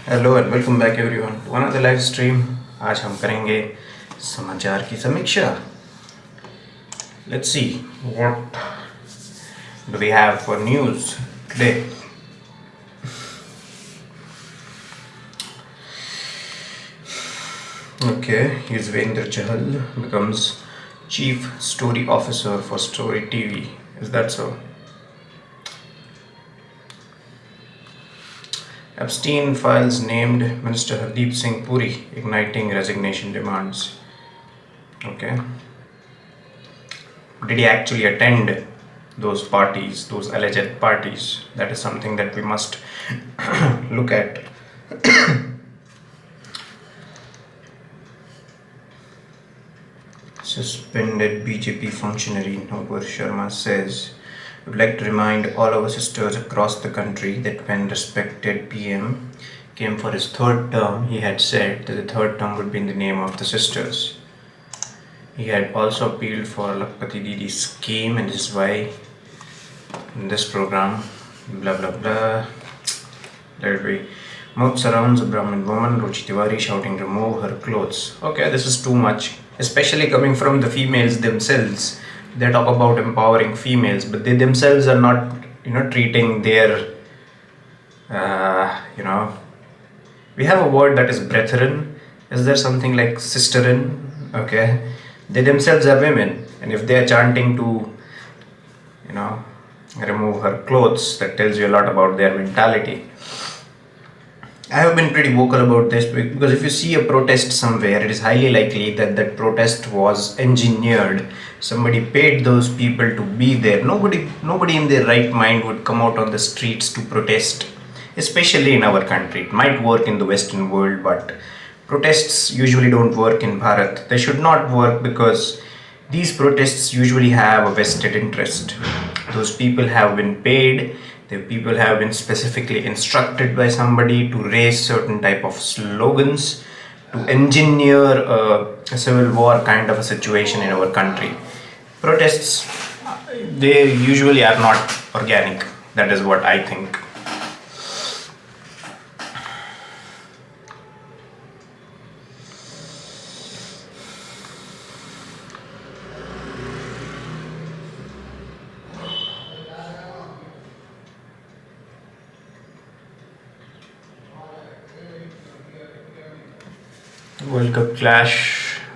Hello and welcome back everyone to another live stream. आज हम करेंगे समाचार की समीक्षा। Let's see what do we have for news today. Okay, Yuzvendra Chahal becomes Chief Story Officer for Story TV. Is that so? Epstein files named Minister Hardeep Singh Puri, igniting resignation demands. Okay. Did he actually attend those parties, those alleged parties? That is something that we must look at. Suspended BJP functionary Nupur Sharma says, "I would like to remind all our sisters across the country that when respected PM came for his third term, he had said that the third term would be in the name of the sisters. He had also appealed for Lakpati Didi's scheme, and this is why in this program, blah blah blah, let it be. Mouth surrounds a Brahmin woman, Ruchi Tiwari shouting, 'Remove her clothes.'" Okay, this is too much, especially coming from the females themselves. They talk about empowering females, but they themselves are not, treating their, you know, we have a word that is brethren. Is there something like sisterin? Okay, they themselves are women, and if they are chanting to, remove her clothes, that tells you a lot about their mentality. I have been pretty vocal about this because if you see a protest somewhere, it is highly likely that that protest was engineered. Somebody paid those people to be there. Nobody in their right mind would come out on the streets to protest, especially in our country. It might work in the Western world, but protests usually don't work in Bharat. They should not work because these protests usually have a vested interest. Those people have been paid. The people have been specifically instructed by somebody to raise certain type of slogans to engineer a civil war kind of a situation in our country. Protests, they usually are not organic. That is what I think. World Cup clash.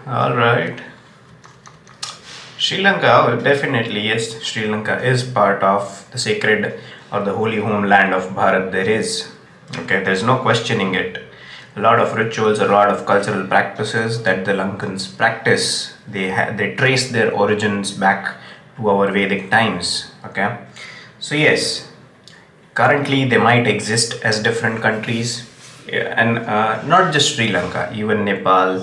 All right. Sri Lanka, definitely yes. Sri Lanka is part of the sacred or the holy homeland of Bharat. There is. Okay, there's no questioning it. A lot of rituals, a lot of cultural practices that the Lankans practice. They trace their origins back to our Vedic times. Okay, so yes, currently they might exist as different countries. And not just Sri Lanka, even Nepal,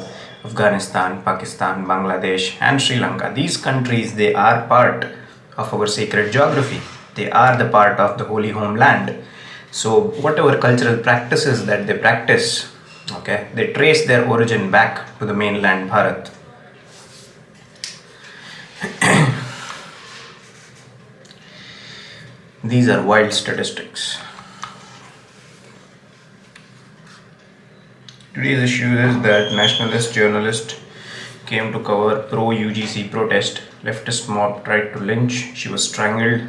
Afghanistan, Pakistan, Bangladesh, and Sri Lanka. These countries, they are part of our sacred geography. They are the part of the holy homeland. So whatever cultural practices that they practice, okay, they trace their origin back to the mainland Bharat. These are wild statistics. Today's issue is that nationalist journalist came to cover pro-UGC protest. Leftist mob tried to lynch. She was strangled.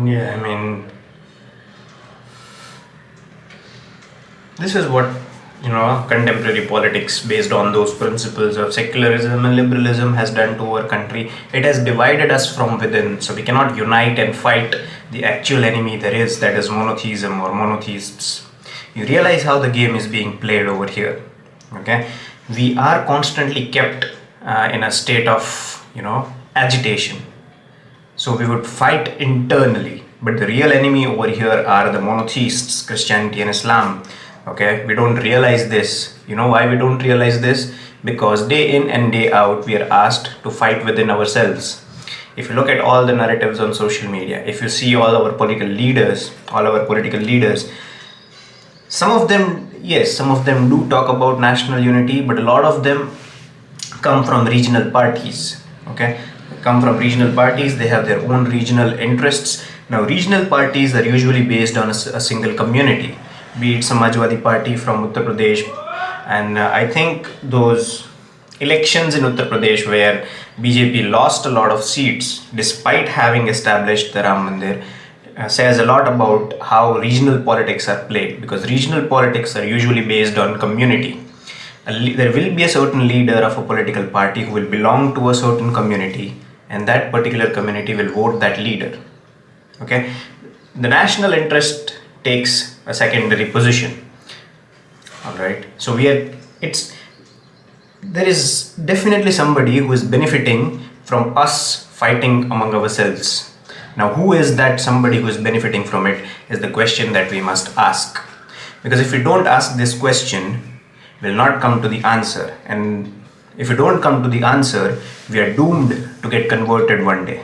Yeah, I mean, this is what, contemporary politics based on those principles of secularism and liberalism has done to our country. It has divided us from within, so we cannot unite and fight the actual enemy there is, that is monotheism or monotheists. You realize how the game is being played over here. Okay, we are constantly kept in a state of, agitation. So we would fight internally, but the real enemy over here are the monotheists, Christianity and Islam. Okay, we don't realize this. You know why we don't realize this? because day in and day out we are asked to fight within ourselves. If you look at all the narratives on social media, if you see all our political leaders, some of them, yes, some of them do talk about national unity, but a lot of them come from regional parties. Okay, come from regional parties. They have their own regional interests. Now, regional parties are usually based on a single community, be it Samajwadi Party from Uttar Pradesh, and I think those elections in Uttar Pradesh where BJP lost a lot of seats despite having established the Ram Mandir says a lot about how regional politics are played, because regional politics are usually based on community. There will be a certain leader of a political party who will belong to a certain community, and that particular community will vote that leader. Okay, the national interest takes a secondary position. All right, so it's there is definitely somebody who is benefiting from us fighting among ourselves. Now, who is that somebody who is benefiting from it is the question that we must ask. Because if we don't ask this question, we'll not come to the answer. And if we don't come to the answer, we are doomed to get converted one day.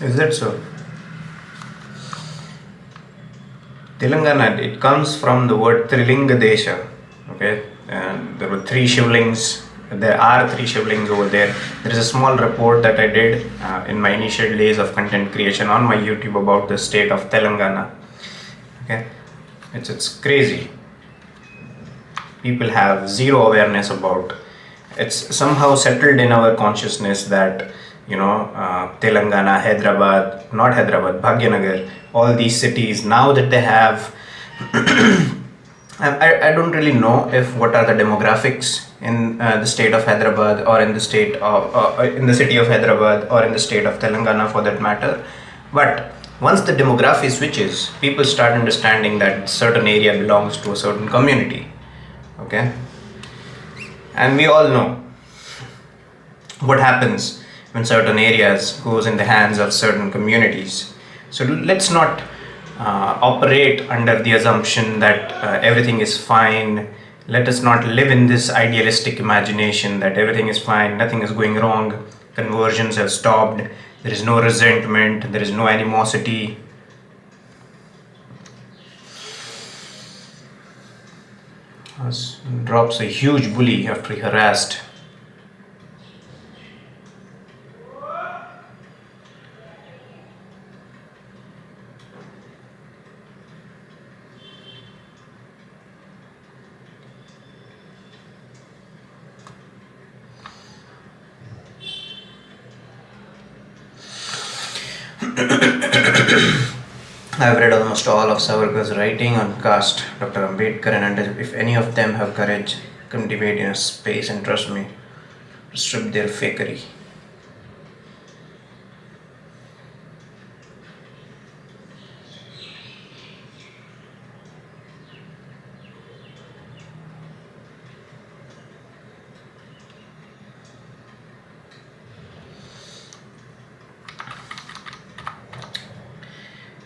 Is that so? Telangana, it comes from the word Trilinga Desha. Okay, and there were three shivlings. There are three shivlings over there. There is a small report that I did in my initial days of content creation on my YouTube about the state of Telangana. Okay, it's crazy. People have zero awareness about. It's somehow settled in our consciousness that Telangana, Hyderabad, not Hyderabad, Bhagyanagar, all these cities, now that they have, I don't really know if what are the demographics in the state of Hyderabad or in the state of, in the city of Hyderabad or in the state of Telangana for that matter. But once the demography switches, people start understanding that certain area belongs to a certain community. Okay? And we all know what happens when certain areas goes in the hands of certain communities. So let's not operate under the assumption that everything is fine. Let us not live in this idealistic imagination that everything is fine, nothing is going wrong, conversions have stopped, there is no resentment, there is no animosity. Drops a huge bully after he harassed. I've read almost all of Savarkar's writing on caste, Dr. Ambedkar and if any of them have courage, come debate in a space and trust me, strip their fakery.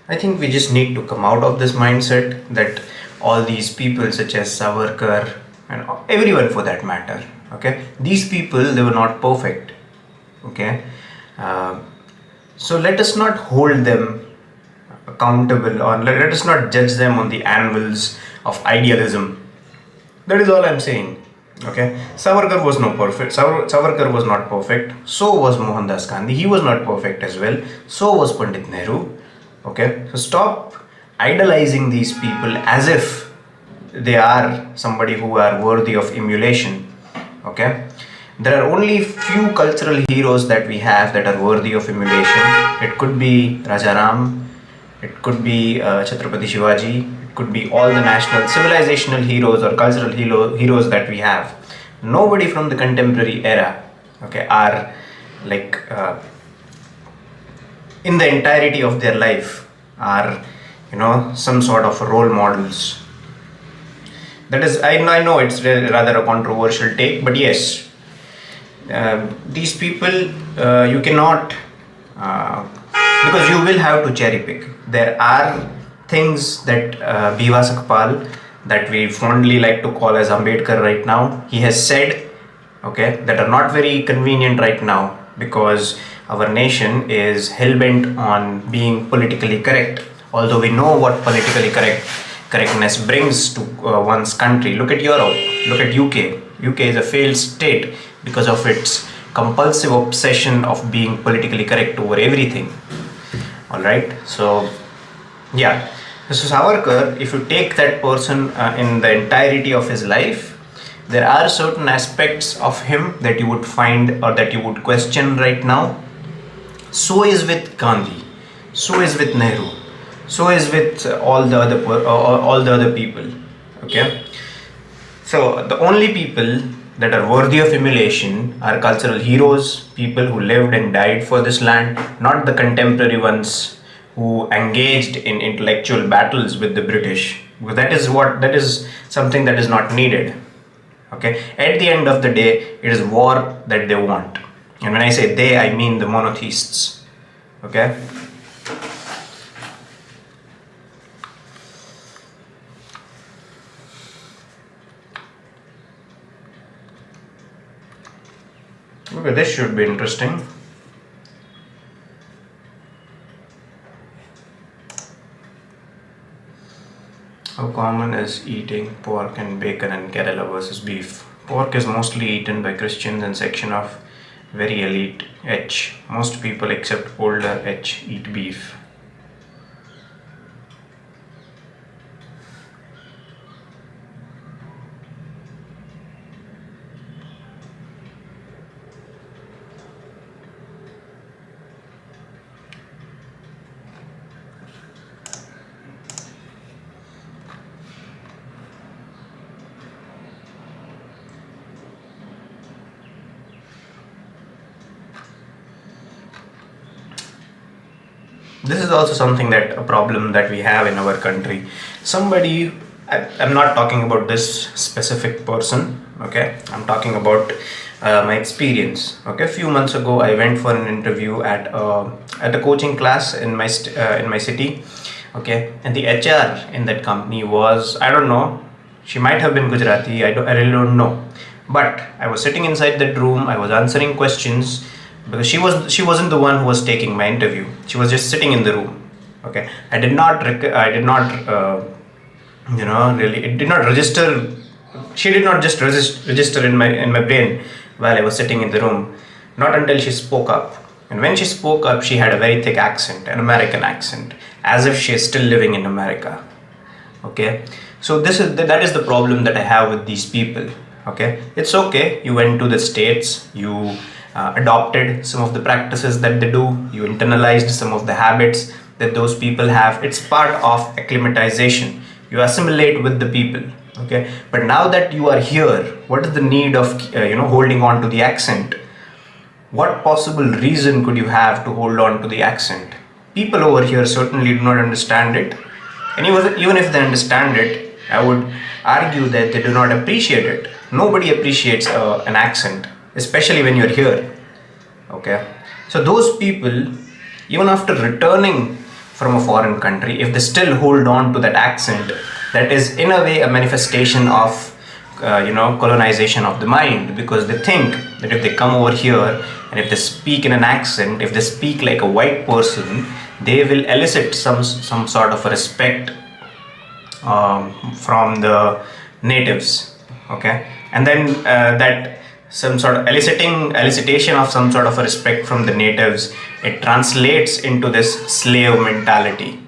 I think we just need to come out of this mindset that all these people such as Savarkar and everyone for that matter, okay, these people, they were not perfect, okay, so let us not hold them accountable or let us not judge them on the anvils of idealism. That is all I'm saying. Okay, Savarkar was no perfect. Savarkar was not perfect. So was Mohandas Gandhi. He was not perfect as well. So was Pandit Nehru. Okay, so stop idolizing these people as if they are somebody who are worthy of emulation. Okay, there are only few cultural heroes that we have that are worthy of emulation. It could be Rajaram, it could be Chhatrapati Shivaji, it could be all the national civilizational heroes or cultural heroes that we have. Nobody from the contemporary era, okay, are like in the entirety of their life are, some sort of role models. That is, I know it's rather a controversial take, but yes, these people, you cannot, uh, because you will have to cherry pick. There are things that Biva Sakpal, that we fondly like to call as Ambedkar right now, he has said, okay, that are not very convenient right now, because our nation is hell-bent on being politically correct. Although we know what correctness brings to one's country. Look at Europe, look at UK. UK is a failed state because of its compulsive obsession of being politically correct over everything. All right, so yeah, so Savarkar, if you take that person in the entirety of his life, there are certain aspects of him that you would find or that you would question right now. So is with Gandhi, so is with Nehru, so is with all the other people. Okay, so the only people that are worthy of emulation are cultural heroes, people who lived and died for this land, not the contemporary ones who engaged in intellectual battles with the British. Because that is something that is not needed. Okay, at the end of the day, it is war that they want, and when I say they, I mean the monotheists. Okay. Okay, this should be interesting. How common is eating pork and bacon in Kerala versus beef? Pork is mostly eaten by Christians and section of very elite H. Most people except older H eat beef. This is also something that a problem that we have in our country. Somebody, I'm not talking about this specific person, okay, I'm talking about my experience. Okay, a few months ago I went for an interview at a coaching class in my city. Okay, and the HR in that company was, I don't know, she might have been Gujarati, I really don't know, but I was sitting inside that room, I was answering questions, because she wasn't the one who was taking my interview, she was just sitting in the room. Okay, I did not really, it did not register, she did not just register in my brain while I was sitting in the room, not until she spoke up. And when she spoke up, she had a very thick accent, an American accent, as if she is still living in America. Okay, so that is the problem that I have with these people. Okay, it's okay, you went to the States, you adopted some of the practices that they do, you internalized some of the habits that those people have. It's part of acclimatization, you assimilate with the people. Okay, but now that you are here, what is the need of holding on to the accent? What possible reason could you have to hold on to the accent? People over here certainly do not understand it, and even if they understand it, I would argue that they do not appreciate it. Nobody appreciates an accent, especially when you're here. Okay, so those people, even after returning from a foreign country, if they still hold on to that accent, that is in a way a manifestation of colonization of the mind, because they think that if they come over here and if they speak in an accent, if they speak like a white person, they will elicit some sort of a respect from the natives. Okay, and then that some sort of elicitation of some sort of a respect from the natives, it translates into this slave mentality.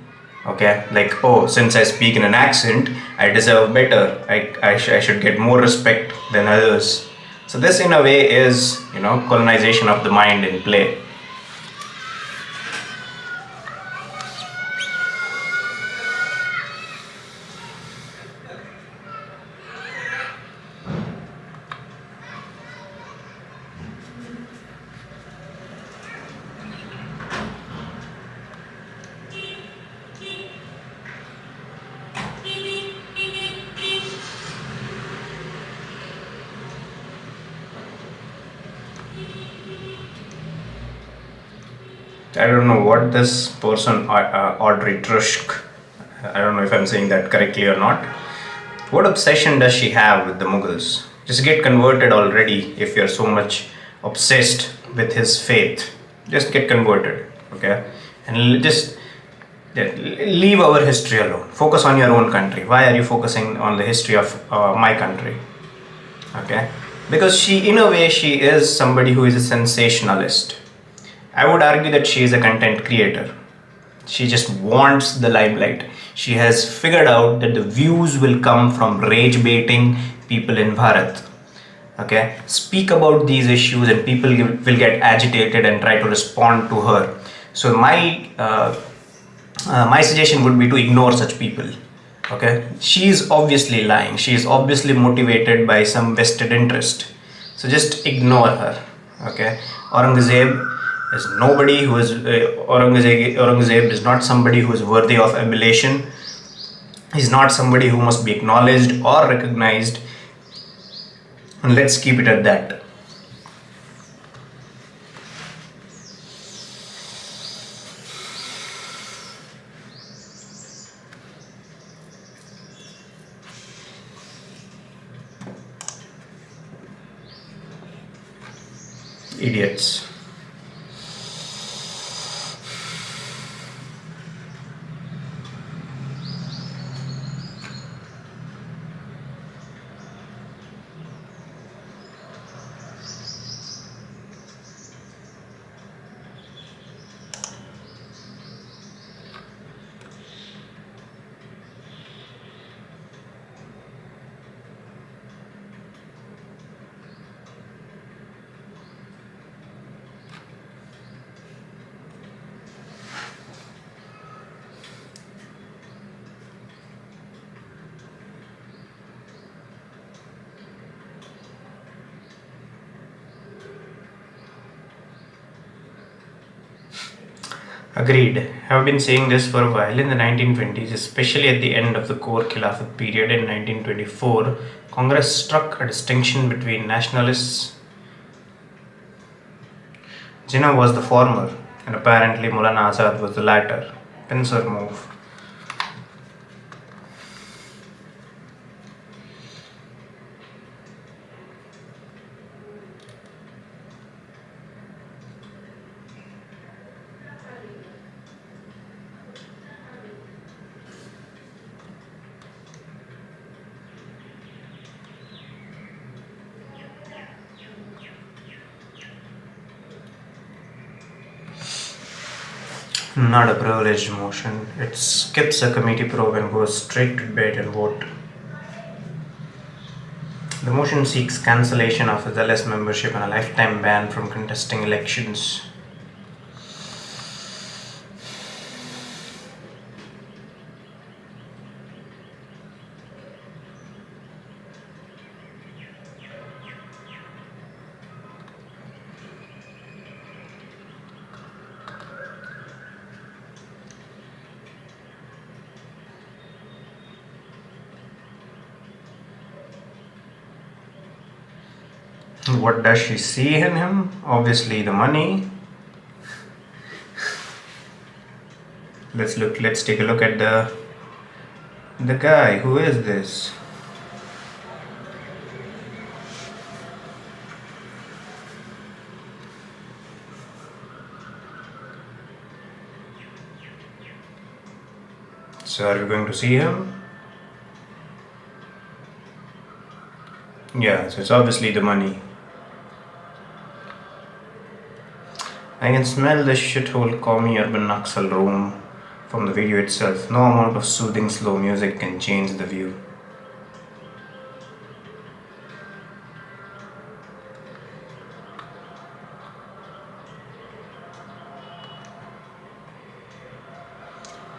Okay, like, oh, since I speak in an accent, I deserve better, I should get more respect than others. So this in a way is, colonization of the mind in play. I don't know what this person, Audrey Trusk, I don't know if I'm saying that correctly or not. What obsession does she have with the Mughals? Just get converted already if you're so much obsessed with his faith. Just get converted, okay? And just leave our history alone. Focus on your own country. Why are you focusing on the history of my country? Okay? Because in a way, she is somebody who is a sensationalist. I would argue that she is a content creator. She just wants the limelight. She has figured out that the views will come from rage baiting people in Bharat. Okay, speak about these issues and people will get agitated and try to respond to her. So my suggestion would be to ignore such people. Okay, she is obviously lying. She is obviously motivated by some vested interest. So just ignore her. Okay, Aurangzeb is nobody who is Aurangzeb is not somebody who is worthy of emulation. He's not somebody who must be acknowledged or recognized, and let's keep it at that. Idiots. Agreed. Have been saying this for a while. In the 1920s, especially at the end of the core Khilafat period in 1924, Congress struck a distinction between nationalists. Jinnah was the former, and apparently Maulana Azad was the latter. Pincer move. Not a privileged motion. It skips a committee probe and goes straight to debate and vote. The motion seeks cancellation of his LS membership and a lifetime ban from contesting elections. What does she see in him? Obviously the money. Let's take a look at the guy. Who is this? So are we going to see him? Yeah, so it's obviously the money. I can smell the shithole commie urban Naxal room from the video itself. No amount of soothing slow music can change the view.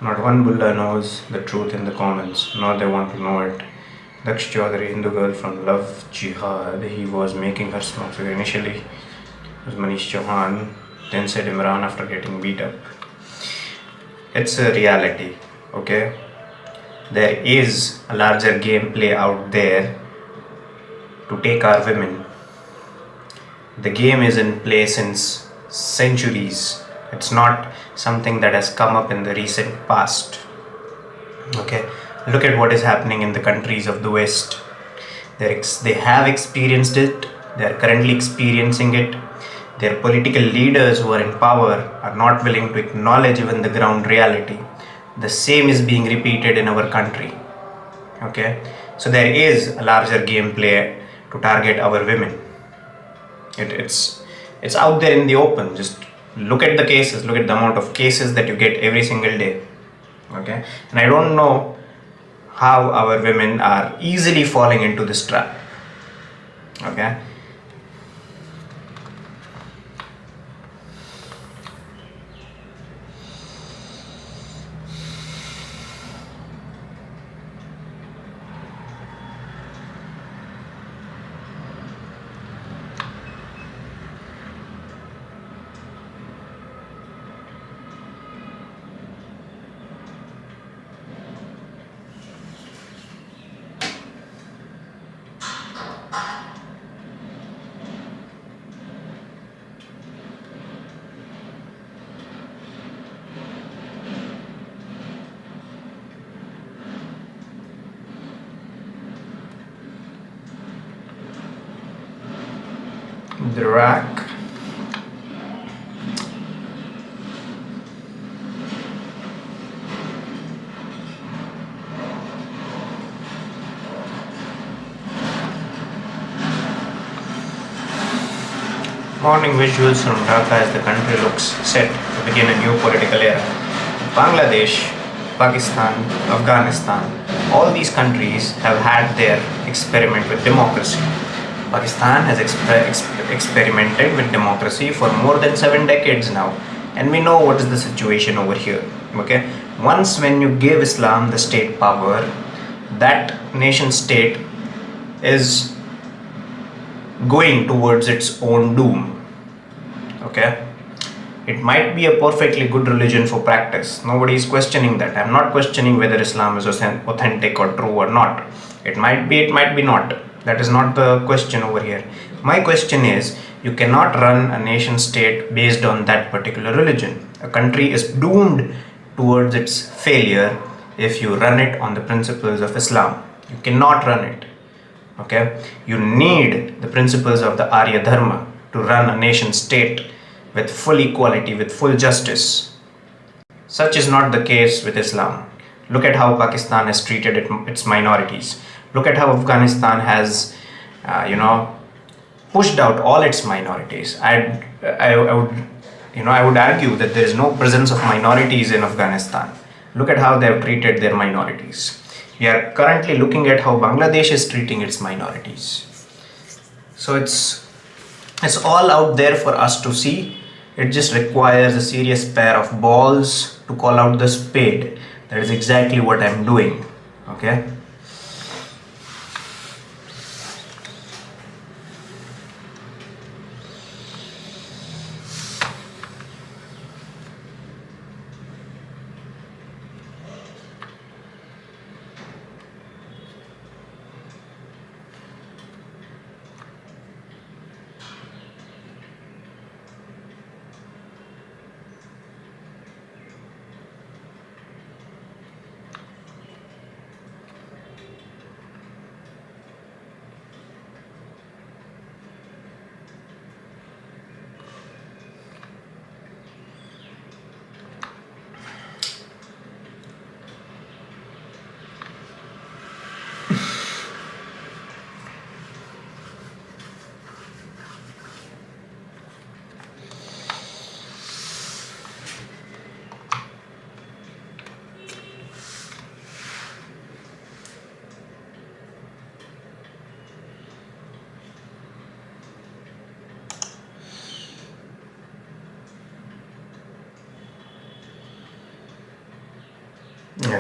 Not one bulla knows the truth in the comments, nor they want to know it. Daksh Chaudhary, Hindu girl from Love Jihad, he was making her smoke. So initially it was Manish Chauhan, then said Imran after getting beat up. It's a reality, okay? There is a larger gameplay out there to take our women. The game is in play since centuries. It's not something that has come up in the recent past. Okay, look at what is happening in the countries of the West. They have experienced it, they are currently experiencing it. Their political leaders who are in power are not willing to acknowledge even the ground reality. The same is being repeated in our country. Okay, so there is a larger gameplay to target our women. It's out there in the open. Just look at the cases, look at the amount of cases that you get every single day. Okay, and I don't know how our women are easily falling into this trap. Okay, the rack. Morning visuals from Dhaka as the country looks set to begin a new political era. Bangladesh, Pakistan, Afghanistan, all these countries have had their experiment with democracy. Pakistan has experimented with democracy for more than 7 decades now, and we know what is the situation over here. Okay, once when you give Islam the state power, that nation state is going towards its own doom. Okay, it might be a perfectly good religion for practice. Nobody is questioning that. I'm not questioning whether Islam is authentic or true or not. It might be, it might be not. That is not the question over here. My question is, you cannot run a nation state based on that particular religion. A country is doomed towards its failure if you run it on the principles of Islam. You cannot run it. Okay, you need the principles of the Arya Dharma to run a nation state with full equality, with full justice. Such is not the case with Islam. Look at how Pakistan has treated its minorities. Look at how Afghanistan has, pushed out all its minorities. I would argue that there is no presence of minorities in Afghanistan. Look at how they have treated their minorities. We are currently looking at how Bangladesh is treating its minorities. So it's all out there for us to see. It just requires a serious pair of balls to call out the spade. That is exactly what I'm doing. Okay.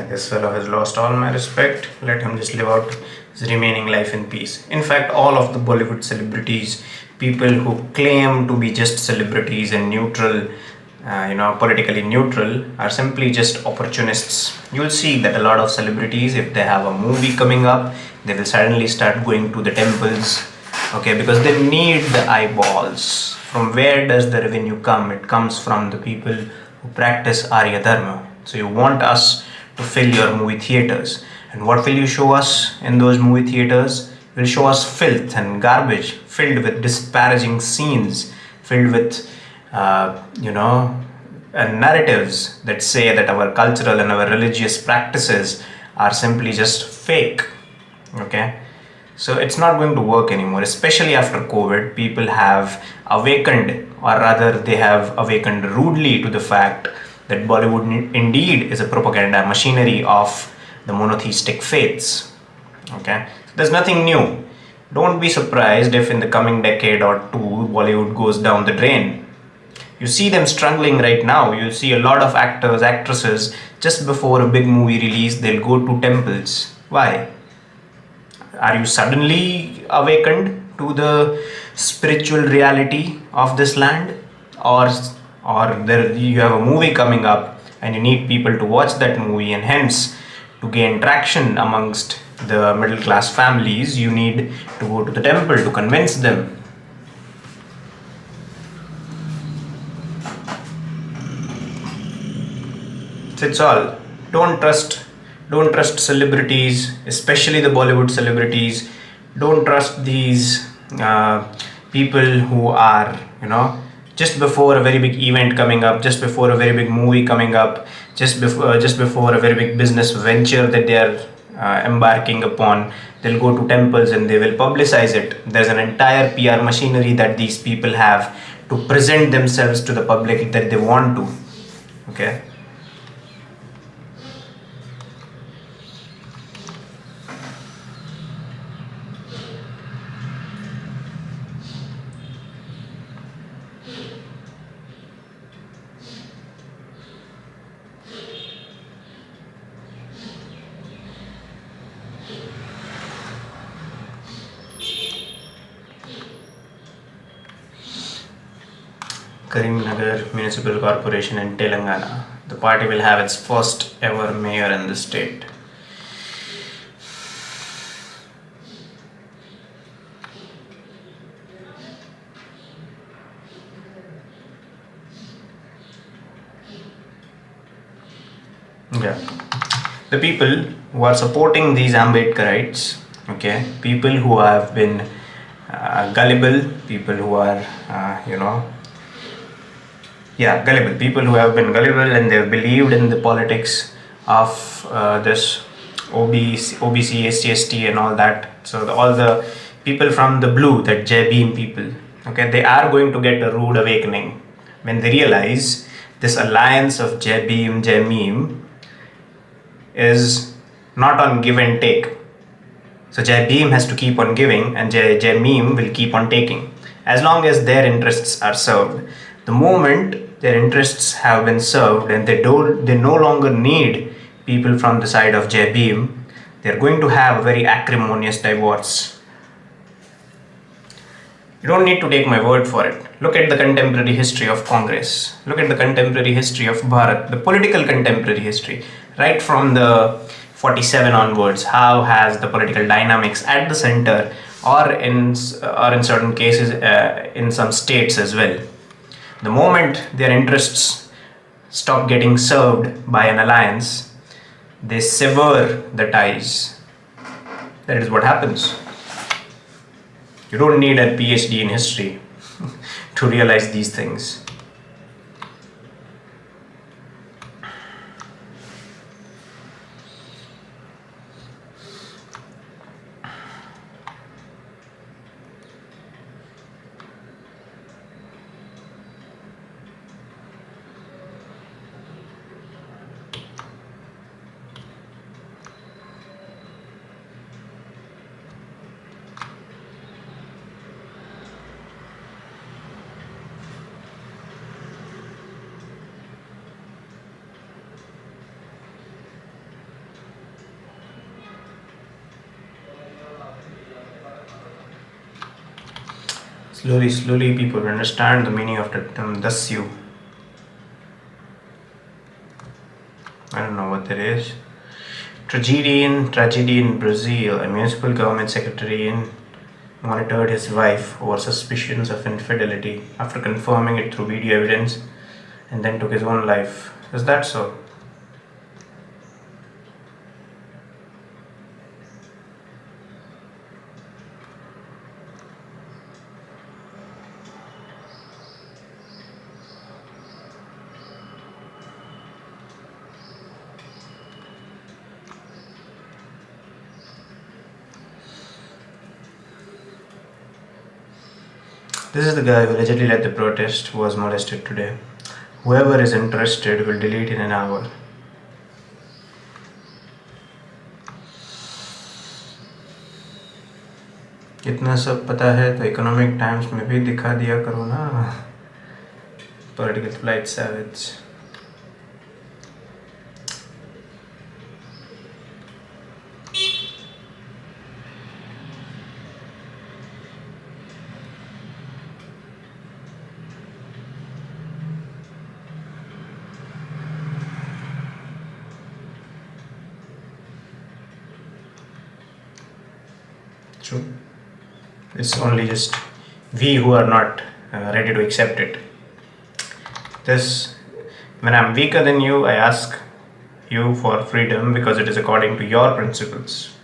This fellow has lost all my respect. Let him just live out his remaining life in peace. In fact, all of the Bollywood celebrities, people who claim to be just celebrities and neutral, politically neutral, are simply just opportunists. You'll see that a lot of celebrities, if they have a movie coming up, they will suddenly start going to the temples, okay, because they need the eyeballs. From where does the revenue come? It comes from the people who practice Arya Dharma. So you want us to fill your movie theaters. And what will you show us in those movie theaters? You will show us filth and garbage filled with disparaging scenes, filled with, narratives that say that our cultural and our religious practices are simply just fake. Okay? So it's not going to work anymore, especially after COVID. People have awakened, or rather, they have awakened rudely to the fact that Bollywood indeed is a propaganda machinery of the monotheistic faiths. Okay, there's nothing new. Don't be surprised if in the coming decade or two Bollywood goes down the drain. You see them struggling right now. You see a lot of actors, actresses, just before a big movie release, they'll go to temples. Why? Are you suddenly awakened to the spiritual reality of this land? Or there you have a movie coming up and you need people to watch that movie, and hence to gain traction amongst the middle class families you need to go to the temple to convince them. That's all. Don't trust celebrities, especially the Bollywood celebrities. Don't trust these people who are, just before a very big event coming up, just before a very big movie coming up, just before a very big business venture that they are embarking upon, they'll go to temples and they will publicize it. There's an entire PR machinery that these people have to present themselves to the public that they want to. Okay. Karimnagar Municipal Corporation in Telangana. The party will have its first ever mayor in the state. Yeah. The people who are supporting these Ambedkarites, okay, people who have been gullible, people who are, gullible. People who have been gullible and they've believed in the politics of this OBC, SC, and all that. So all the people from the blue, that Jai Bhim people, okay, they are going to get a rude awakening when they realize this alliance of Jai Bhim, Jai Meme is not on give and take. So Jai Bhim has to keep on giving and Jai Meme will keep on taking. As long as their interests are served. The moment their interests have been served and they no longer need people from the side of Jai Bhim, they're going to have a very acrimonious divorce. You don't need to take my word for it. Look at the contemporary history of Congress. Look at the contemporary history of Bharat, the political contemporary history. Right from the 47 onwards, how has the political dynamics at the center or in certain cases in some states as well. The moment their interests stop getting served by an alliance, they sever the ties. That is what happens. You don't need a PhD in history to realize these things. Slowly, slowly, people will understand the meaning of the term thus you. I don't know what that is. Tragedy in Brazil. A municipal government secretary monitored his wife over suspicions of infidelity after confirming it through video evidence and then took his own life. Is that so? This is the guy who allegedly led the protest who was molested today. Whoever is interested will delete in an hour. इतना सब पता है तो economic times में भी दिखा दिया करो ना. Political flight savage. True. It's only just we who are not ready to accept it. When I'm weaker than you, I ask you for freedom because it is according to your principles.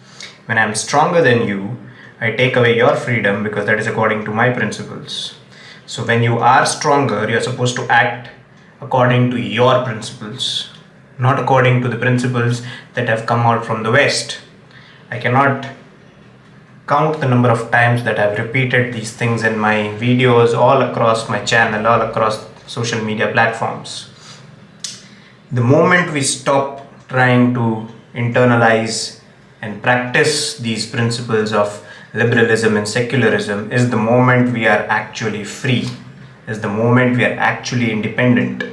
When I'm stronger than you, I take away your freedom because that is according to my principles. So when you are stronger, you're supposed to act according to your principles, not according to the principles that have come out from the West. I cannot count the number of times that I've repeated these things in my videos all across my channel, all across social media platforms. The moment we stop trying to internalize and practice these principles of liberalism and secularism is the moment we are actually free, is the moment we are actually independent.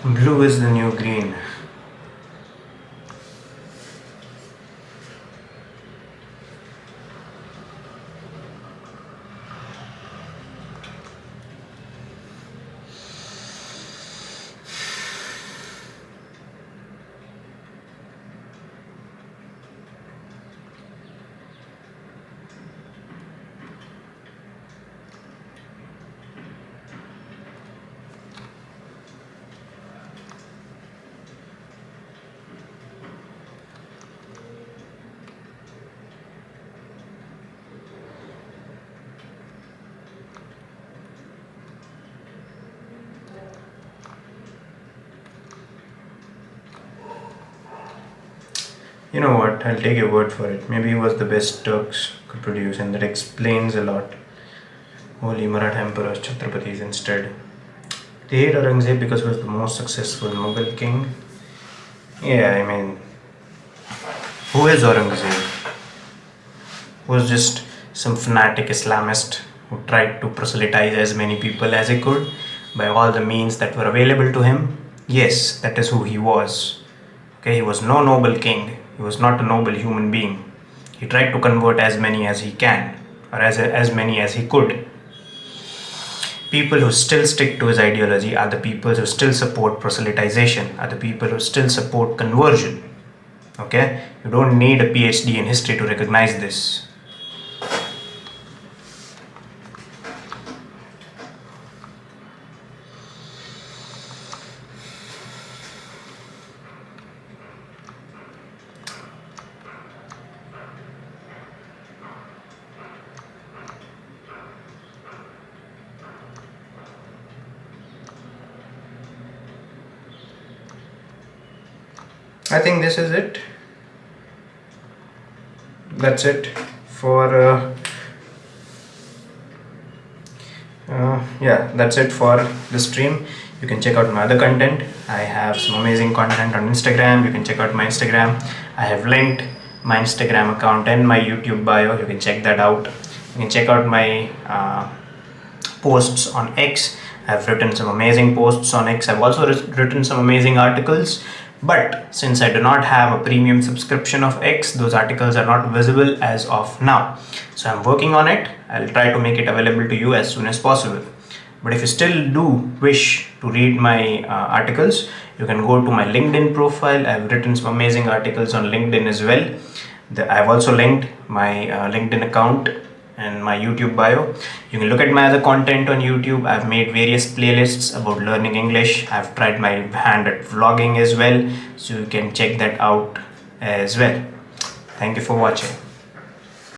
Blue is the new green. You know what? I'll take your word for it. Maybe he was the best Turks could produce, and that explains a lot. Holy Maratha emperors, Chhatrapatis instead. They hate Aurangzeb because he was the most successful Mughal king. Yeah, I mean, who is Aurangzeb? Was just some fanatic Islamist who tried to proselytize as many people as he could by all the means that were available to him. Yes, that is who he was. Okay, he was no noble king. He was not a noble human being. He tried to convert as many as he can, or as many as he could. People who still stick to his ideology are the people who still support proselytization, are the people who still support conversion. Okay? You don't need a PhD in history to recognize this. I think this is it. That's it for yeah, that's it for the stream. You can check out my other content. I have some amazing content on Instagram. You can check out my Instagram. I have linked my Instagram account and my YouTube bio. You can check that out. You can check out my posts on X. I've written some amazing posts on X. I've also written some amazing articles. But since I do not have a premium subscription of X, those articles are not visible as of now. So I'm working on it. I'll try to make it available to you as soon as possible. But if you still do wish to read my articles, you can go to my LinkedIn profile. I've written some amazing articles on LinkedIn as well. I've also linked my LinkedIn account and my YouTube bio. You can look at my other content on YouTube. I've made various playlists about learning English. I've tried my hand at vlogging as well, so you can check that out as well. Thank you for watching.